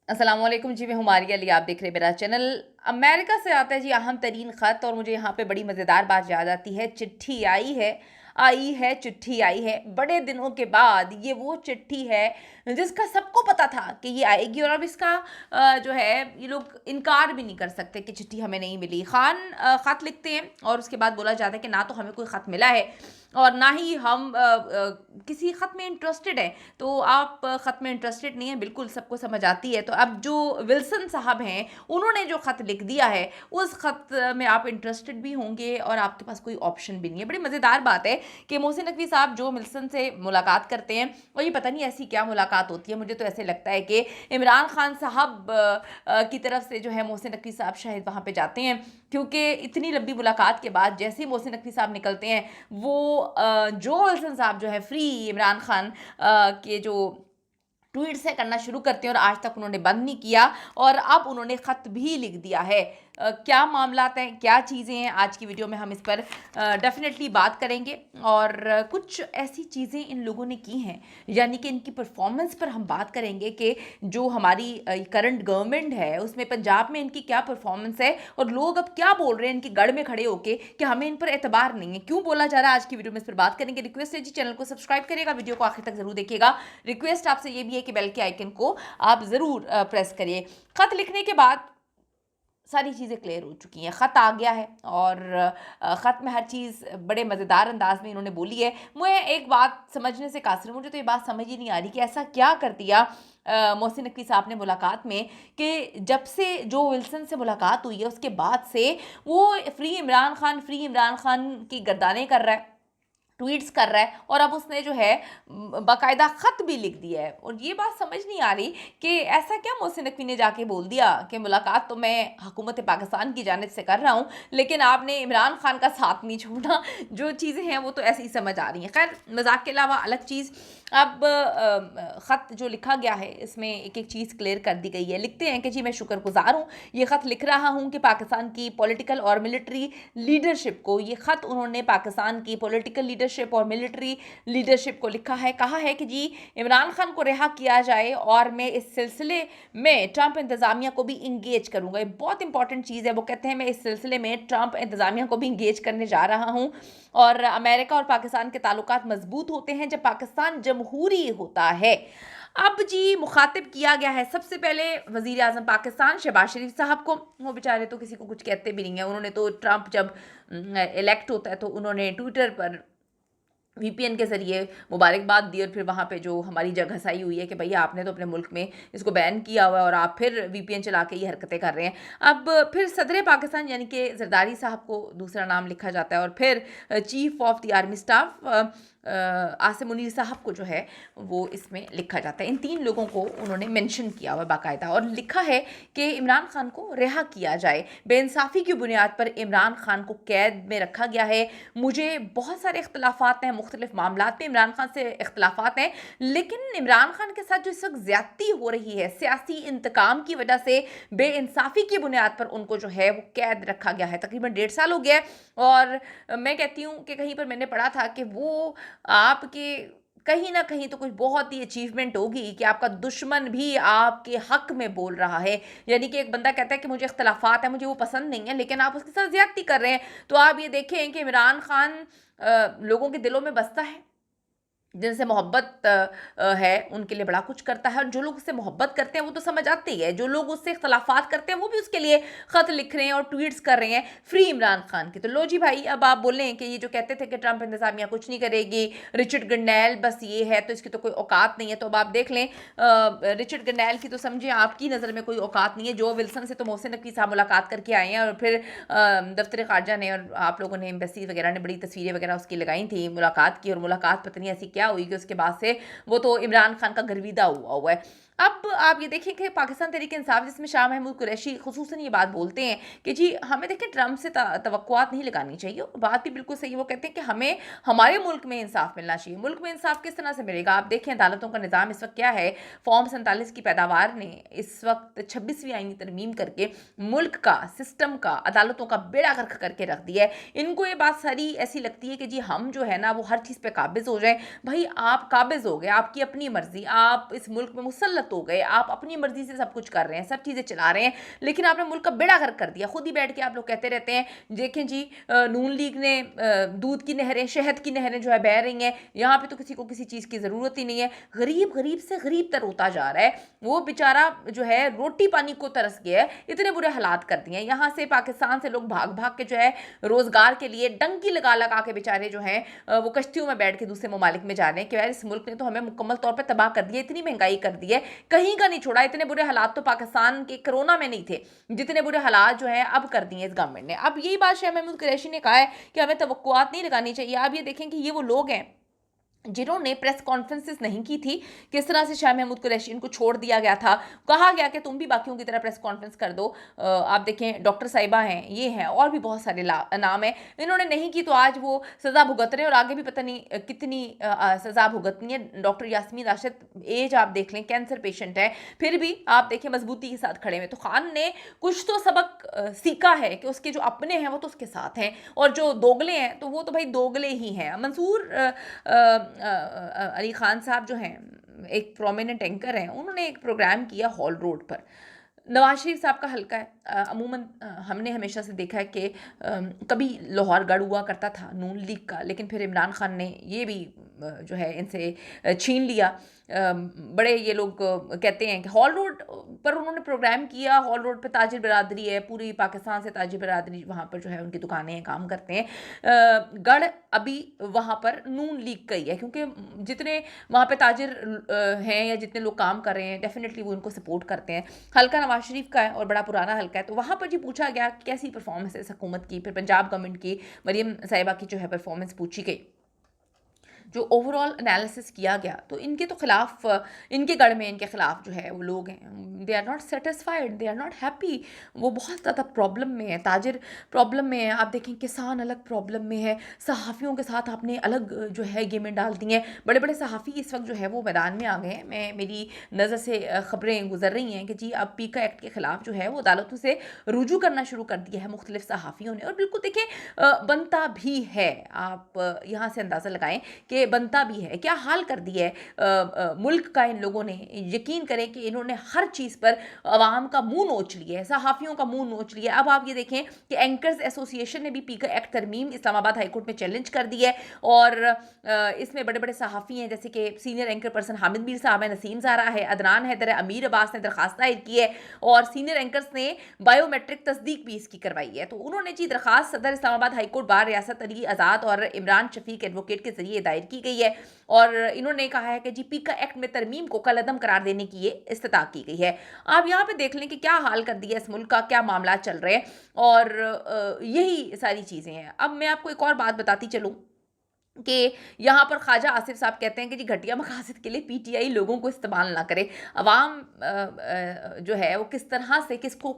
अस्सलाम वालेकुम जी, मैं हूँ मारिया अली। आप देख रहे हैं मेरा चैनल। अमेरिका से आता है जी अहम तरीन ख़त, और मुझे यहाँ पे बड़ी मज़ेदार बात याद आती है। चिट्ठी आई है चिट्ठी आई है। बड़े दिनों के बाद ये वो चिट्ठी है जिसका सबको पता था कि ये आएगी, और अब इसका जो है ये लोग इनकार भी नहीं कर सकते कि चिट्ठी हमें नहीं मिली। खान ख़त लिखते हैं और उसके बाद बोला जाता है कि ना तो हमें कोई ख़त मिला है और ना ही हम किसी ख़त में इंटरेस्टेड हैं। तो आप ख़त में इंटरेस्टेड नहीं है, बिल्कुल सबको समझ आती है। तो अब जो विल्सन साहब हैं उन्होंने जो ख़त लिख दिया है उस ख़त में आप इंटरेस्टेड भी होंगे और आपके पास कोई ऑप्शन भी नहीं है। बड़ी मज़ेदार बात है कि मोहसिन नकवी साहब जो विल्सन से मुलाकात करते हैं, और ये पता नहीं ऐसी क्या मुलाकात होती है। मुझे तो ऐसे लगता है कि इमरान खान साहब की तरफ से जो है मोहसिन नकवी साहब शायद वहाँ पे जाते हैं, क्योंकि इतनी लंबी मुलाकात के बाद जैसे ही मोहसिन नकवी साहब निकलते हैं वो जो विल्सन साहब जो है फ्री इमरान खान के जो ट्वीट्स है करना शुरू करते हैं, और आज तक उन्होंने बंद नहीं किया, और अब उन्होंने ख़त भी लिख दिया है। क्या मामलात हैं, क्या चीज़ें हैं, आज की वीडियो में हम इस पर डेफिनेटली बात करेंगे। और कुछ ऐसी चीज़ें इन लोगों ने की हैं, यानी कि इनकी परफॉर्मेंस पर हम बात करेंगे कि जो हमारी करंट गवर्नमेंट है उसमें पंजाब में इनकी क्या परफॉर्मेंस है, और लोग अब क्या बोल रहे हैं इनकी गढ़ में खड़े होके कि हमें इन पर एतबार नहीं है। क्यों बोला जा रहा है, आज की वीडियो में इस पर बात करेंगे। रिक्वेस्ट है जी, चैनल को सब्सक्राइब करिएगा, वीडियो को आखिर तक जरूर देखिएगा। रिक्वेस्ट आपसे ये भी है कि बेल के आइकन को आप ज़रूर प्रेस करिए। ख़त लिखने के बाद सारी चीज़ें क्लियर हो चुकी हैं, ख़त आ गया है, और ख़त में हर चीज़ बड़े मज़ेदार अंदाज में इन्होंने बोली है। मुझे एक बात समझने से कासिर, मुझे तो ये बात समझ ही नहीं आ रही कि ऐसा क्या कर दिया मोहसिन नकवी साहब ने मुलाकात में कि जब से जो विल्सन से मुलाकात हुई है उसके बाद से वो फ्री इमरान खान की गर्दानें कर रहा है, ट्वीट्स कर रहा है, और अब उसने जो है बाकायदा ख़त भी लिख दिया है। और ये बात समझ नहीं आ रही कि ऐसा क्या मोहसिन नकवी ने जाके बोल दिया कि मुलाकात तो मैं हुकूमत पाकिस्तान की जानिब से कर रहा हूँ, लेकिन आपने इमरान खान का साथ नहीं छोड़ना। जो चीज़ें हैं वो तो ऐसे ही समझ आ रही हैं। खैर, मजाक के अलावा अलग चीज़, अब ख़त जो लिखा गया है इसमें एक एक चीज़ क्लियर कर दी गई है। लिखते हैं कि जी मैं शुक्रगुजार हूँ, ये ख़त लिख रहा हूँ कि पाकिस्तान की पॉलिटिकल और मिलिट्री लीडरशिप को, ये ख़त उन्होंने पाकिस्तान की पॉलिटिकल लीडरशिप और मिलिट्री लीडरशिप को लिखा है। कहा है कि जी इमरान खान को रिहा किया जाए, और मैं इस सिलसिले में ट्रंप इंतज़ामिया को भी इंगेज करूँगा। ये बहुत इंपॉर्टेंट चीज़ है। वो कहते हैं मैं इस सिलसिले में ट्रंप इंतज़ामिया को भी इंगेज करने जा रहा हूँ, और अमेरिका और पाकिस्तान के ताल्लुकात मजबूत होते हैं जब पाकिस्तान जमहूरी होता है। अब जी मुखातिब किया गया है सबसे पहले वज़ीर आज़म पाकिस्तान शहबाज शरीफ साहब को। वो बेचारे तो किसी को कुछ कहते भी नहीं है। उन्होंने तो ट्रंप जब इलेक्ट होता है तो उन्होंने ट्विटर पर वीपीएन के ज़रिए मुबारकबाद दी, और फिर वहाँ पे जो हमारी जगह घसाई हुई है कि भैया आपने तो अपने मुल्क में इसको बैन किया हुआ है और आप फिर वीपीएन चला के ये हरकतें कर रहे हैं। अब फिर सदर पाकिस्तान यानी कि जरदारी साहब को दूसरा नाम लिखा जाता है, और फिर chief of the army staff Asim Munir साहब को जो है वो इसमें लिखा जाता है। इन तीन लोगों को उन्होंने मेंशन किया हुआ बाकायदा, और लिखा है कि इमरान खान को रिहा किया जाए। बेइंसाफ़ी की बुनियाद पर इमरान खान को कैद में रखा गया है। मुझे बहुत सारे इख्तलाफात हैं, मुख्तलिफ मामलात में इमरान खान से इख्तलाफात हैं, लेकिन इमरान खान के साथ जो इस वक्त ज़्यादती हो रही है सियासी इंतकाम की वजह से, बेइंसाफ़ी की बुनियाद पर उनको जो है वो कैद रखा गया है। तकरीबन 1.5 साल हो गया है, और मैं कहती हूँ कि कहीं पर मैंने पढ़ा था कि वो आपके कहीं ना कहीं तो कुछ बहुत ही अचीवमेंट होगी कि आपका दुश्मन भी आपके हक में बोल रहा है। यानी कि एक बंदा कहता है कि मुझे इख्तलाफात है, मुझे वो पसंद नहीं है, लेकिन आप उसके साथ ज्यादती कर रहे हैं। तो आप ये देखें कि इमरान खान लोगों के दिलों में बसता है, जिनसे मोहब्बत है उनके लिए बड़ा कुछ करता है, और जो लोग उससे मोहब्बत करते हैं वो तो समझ आते ही है। जो लोग उससे इख्तलाफात करते हैं वो भी उसके लिए ख़त लिख रहे हैं और ट्वीट्स कर रहे हैं फ्री इमरान खान की। तो लो जी भाई, अब आप बोलें कि ये जो कहते थे कि ट्रंप इंतज़ामिया कुछ नहीं करेगी, रिचर्ड गरनैल बस ये है तो इसकी तो कोई औकात नहीं है, तो अब आप देख लें रिचर्ड गरनैल की तो समझें आपकी नज़र में कोई औकात नहीं है। जो विल्सन से तो मोहसिन नकवी साहब मुलाकात करके आए हैं, और फिर दफ्तर खारजा ने और आप लोगों ने एम्बेसी वगैरह ने बड़ी तस्वीरें वगैरह उसकी लगाई थी मुलाकात की, और मुलाकात पता नहीं ऐसी क्या हुई कि उसके बाद से वो तो इमरान खान का गर्विदा हुआ है। अब आप ये देखें कि पाकिस्तान तहरीक इंसाफ, जिसमें शाह महमूद कुरैशी खुसूसन ये बात बोलते हैं कि जी हमें देखें ट्रंप से तवक्कुआत नहीं लगानी चाहिए। बात भी बिल्कुल सही है। वो कहते हैं कि हमें हमारे मुल्क में इंसाफ मिलना चाहिए। मुल्क में इंसाफ किस तरह से मिलेगा? आप देखें अदालतों का निज़ाम इस वक्त क्या है। फॉर्म 47 की पैदावार ने इस वक्त 26वीं आईनी तरमीम करके मुल्क का, सिस्टम का, अदालतों का बेड़ा गर्क करके रख दिया है। इनको ये बात सारी ऐसी लगती है कि जी हम जो है ना वो हर चीज़ पे काबिज हो जाए। भाई आप काबिज हो गए, आपकी अपनी मर्जी, आप इस मुल्क में मुसल्लत गलत हो गए, आप अपनी मर्जी से सब कुछ कर रहे हैं, सब चीज़ें चला रहे हैं, लेकिन आपने मुल्क का बेड़ा गर्क कर दिया। खुद ही बैठ के आप लोग कहते रहते हैं, देखें जी नून लीग ने दूध की नहरें, शहद की नहरें जो है बह रही हैं, यहाँ पे तो किसी को किसी चीज़ की ज़रूरत ही नहीं है। गरीब गरीब से गरीब तर होता जा रहा है, वो बेचारा जो है रोटी पानी को तरस गया है, इतने बुरे हालात कर दिए हैं। यहाँ से पाकिस्तान से लोग भाग भाग के जो है रोज़गार के लिए डंकी लगा लगा के बेचारे जो हैं वो कश्तियों में बैठ के दूसरे ममालिक में जा रहे हैं कि यार इस मुल्क ने तो हमें मुकम्मल तौर पर तबाह कर दिया, इतनी महंगाई कर दी है, कहीं का नहीं छोड़ा। इतने बुरे हालात तो पाकिस्तान के कोरोना में नहीं थे जितने बुरे हालात जो है अब कर दिए इस गवर्नमेंट ने। अब यही बात शाह महमूद कुरैशी ने कहा है कि हमें तवक्कुआत नहीं लगानी चाहिए। आप ये देखें कि ये वो लोग हैं जिन्होंने प्रेस कॉन्फ्रेंसेस नहीं की थी, किस तरह से शाह महमूद कुरैशी को छोड़ दिया गया था, कहा गया कि तुम भी बाकियों की तरह प्रेस कॉन्फ्रेंस कर दो। आप देखें डॉक्टर साहिबा हैं, ये हैं, और भी बहुत सारे नाम हैं, इन्होंने नहीं की तो आज वो सज़ा भुगत रहे हैं और आगे भी पता नहीं कितनी सज़ा भुगतनी है। डॉक्टर यास्मीन राशिद, एज आप देख लें, कैंसर पेशेंट है, फिर भी आप देखें मजबूती के साथ खड़े हुए। तो खान ने कुछ तो सबक सीखा है कि उसके जो अपने हैं वो तो उसके साथ हैं, और जो दोगले हैं तो वो तो भाई दोगले ही हैं। मंसूर अली खान साहब जो हैं, एक प्रोमिनेंट एंकर हैं, उन्होंने एक प्रोग्राम किया हॉल रोड पर। नवाज शरीफ साहब का हल्का है, अमूमन हमने हमेशा से देखा है कि कभी लाहौर गढ़ हुआ करता था नून लीग का, लेकिन फिर इमरान खान ने ये भी जो है इनसे छीन लिया। बड़े ये लोग कहते हैं कि हॉल रोड पर उन्होंने प्रोग्राम किया। हॉल रोड पर ताजिर बिरादरी है, पूरी पाकिस्तान से ताजिर बिरादरी वहाँ पर जो है उनकी दुकानें हैं, काम करते हैं। गढ़ अभी वहाँ पर नून लीग का ही है, क्योंकि जितने वहाँ पे ताजिर हैं या जितने लोग काम कर रहे हैं डेफिनेटली वो उनको सपोर्ट करते हैं। हल्का नवाज शरीफ का है और बड़ा पुराना हल्का है, तो वहाँ पर जी पूछा गया कैसी परफॉर्मेंस है इस हुकूमत की। फिर पंजाब गवर्नमेंट की मरीम साहिबा की जो है परफॉर्मेंस पूछी गई, जो ओवरऑल एनालिसिस किया गया, तो इनके तो खिलाफ, इनके गढ़ में इनके खिलाफ जो है वो लोग हैं, they are not satisfied, they are not happy. वो बहुत ज़्यादा प्रॉब्लम में है, ताजिर प्रॉब्लम में है, आप देखें किसान अलग प्रॉब्लम में है, सहाफ़ियों के साथ आपने अलग जो है गेमें डाल दी हैं। बड़े बड़े सहाफ़ी इस वक्त जो है वो मैदान में आ गए हैं। मेरी नज़र से ख़बरें गुजर रही हैं कि जी अब पीका एक्ट के ख़िलाफ़ जो है वो अदालतों से रुजू करना शुरू कर दिया है मुख्तलिफ सहाफ़ियों ने, और बिल्कुल देखें बनता भी है। आप यहाँ से अंदाज़ा लगाएं कि बनता भी है। क्या हाल कर दिया है मुल्क का इन लोगों ने। यकीन करें कि इन्होंने हर चीज़ पर अवाम का मुंह नोच लिया है, सहाफ़ियों का मुंह नोच लिया है। अब आप ये देखें कि एंकर्स एसोसिएशन ने भी पीका एक्ट तरमीम इस्लामाबाद हाईकोर्ट में चैलेंज कर दी है, और इसमें बड़े बड़े सहाफ़ी हैं जैसे कि senior anchor person Hamid Mir साहब है, नसीम ज़ारा है, अदनान हैदर है, अमीर अब्बास ने दरखास्त दायर की है, और सीनियर एंकर्स ने बायोमेट्रिक तस्दीक भी इसकी करवाई है। तो उन्होंने जी दरखास्त सदर इस्लामाबाद हाईकोर्ट बार रियासत अली आज़ाद और इमरान शफीक एडवोकेट के जरिए दायर की गई है, और इन्होंने कहा है कि जी पीका एक्ट में तरमीम को कलअदम करार देने की ये इस्तिता की गई है। आप यहाँ पे देख लें कि क्या हाल कर दिया इस मुल्क का, क्या मामला चल रहे हैं, और यही सारी चीज़ें हैं। अब मैं आपको एक और बात बताती चलूँ कि यहाँ पर ख्वाजा आसिफ साहब कहते हैं कि जी घटिया मकासद के लिए पीटीआई लोगों को इस्तेमाल ना करे। अवाम जो है वो किस तरह से किसको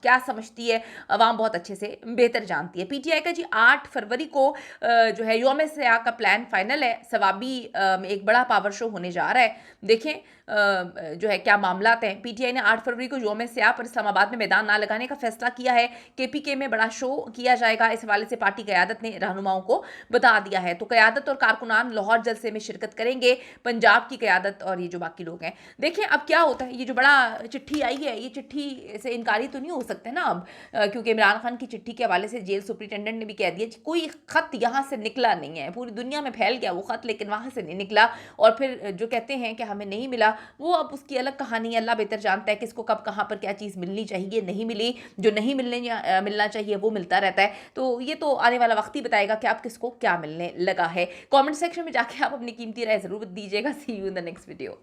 क्या समझती है अवाम बहुत अच्छे से बेहतर जानती है। पीटीआई का जी 8 फरवरी को जो है यौम सयाह का प्लान फाइनल है। सवाबी में एक बड़ा पावर शो होने जा रहा है। देखें जो है क्या मामलात हैं। पीटीआई ने 8 फरवरी को यौम सयाह पर इस्लामाबाद में मैदान ना लगाने का फैसला किया है। केपीके में बड़ा शो किया जाएगा, इस हवाले से पार्टी क़यादत ने रहनुमाओं को बता दिया है। तो क़यादत और कारकुनान लाहौर जलसे में शिरकत करेंगे, पंजाब की क़यादत और ये जो बाकी लोग हैं। देखें अब क्या होता है। ये जो बड़ा चिट्ठी आई है, ये चिट्ठी से इनकारी तो नहीं हो सकते ना अब, क्योंकि इमरान खान की चिट्ठी के हवाले से जेल सुप्रिटेंडेंट ने भी कह दिया कोई ख़त यहाँ से निकला नहीं है, पूरी दुनिया में फैल गया वो ख़त, लेकिन वहाँ से नहीं निकला। और फिर जो कहते हैं कि हमें नहीं मिला, वो अब उसकी अलग कहानी है। अल्लाह बेहतर जानता है किसको कब कहाँ पर क्या चीज़ मिलनी चाहिए, नहीं मिली। जो नहीं मिलना चाहिए वो मिलता रहता है। तो ये तो आने वाला वक्त ही बताएगा कि आप किसको क्या मिलने लगा है। कमेंट सेक्शन में जाके आप अपनी कीमती राय ज़रूर दीजिएगा। See you in the next video.